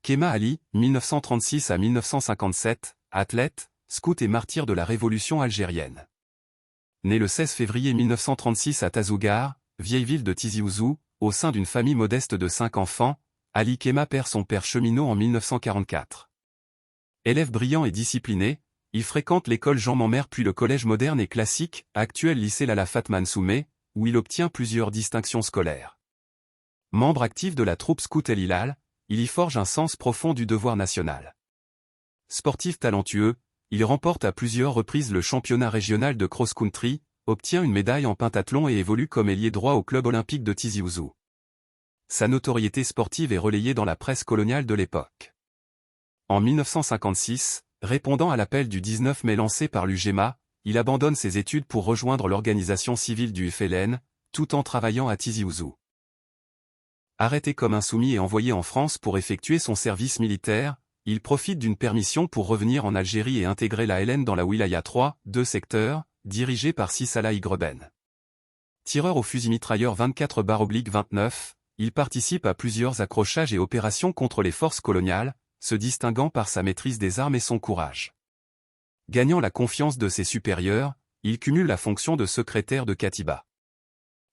Khéma Ali, 1936 à 1957, athlète, scout et martyr de la révolution algérienne. Né le 16 février 1936 à Tazougar, vieille ville de Tizi Ouzou, au sein d'une famille modeste de 5 enfants, Ali Khéma perd son père cheminot en 1944. Élève brillant et discipliné, il fréquente l'école Jean Mammer puis le collège moderne et classique, actuel lycée Lala Fatma Nsoumé, où il obtient plusieurs distinctions scolaires. Membre actif de la troupe scout El Hilal, il y forge un sens profond du devoir national. Sportif talentueux, il remporte à plusieurs reprises le championnat régional de cross-country, obtient une médaille en pentathlon et évolue comme ailier droit au club olympique de Tizi Ouzou. Sa notoriété sportive est relayée dans la presse coloniale de l'époque. En 1956, répondant à l'appel du 19 mai lancé par l'UGMA, il abandonne ses études pour rejoindre l'organisation civile du FLN, tout en travaillant à Tizi Ouzou. Arrêté comme insoumis et envoyé en France pour effectuer son service militaire, il profite d'une permission pour revenir en Algérie et intégrer la LN dans la Wilaya 3, 2 secteurs, dirigée par Sissala Igreben. Tireur au fusil mitrailleur 24/29, il participe à plusieurs accrochages et opérations contre les forces coloniales, se distinguant par sa maîtrise des armes et son courage. Gagnant la confiance de ses supérieurs, il cumule la fonction de secrétaire de Katiba.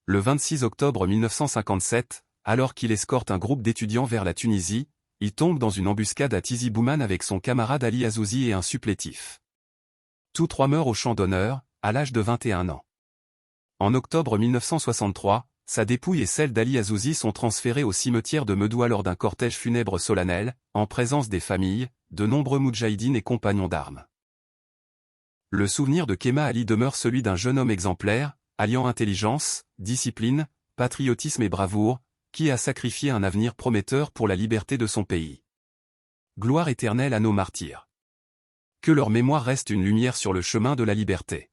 Le 26 octobre 1957, alors qu'il escorte un groupe d'étudiants vers la Tunisie, il tombe dans une embuscade à Tizi Bouman avec son camarade Ali Azouzi et un supplétif. Tous trois meurent au champ d'honneur, à l'âge de 21 ans. En octobre 1963, sa dépouille et celle d'Ali Azouzi sont transférées au cimetière de Medoua lors d'un cortège funèbre solennel, en présence des familles, de nombreux moudjahidines et compagnons d'armes. Le souvenir de Khéma Ali demeure celui d'un jeune homme exemplaire, alliant intelligence, discipline, patriotisme et bravoure, qui a sacrifié un avenir prometteur pour la liberté de son pays. Gloire éternelle à nos martyrs. Que leur mémoire reste une lumière sur le chemin de la liberté.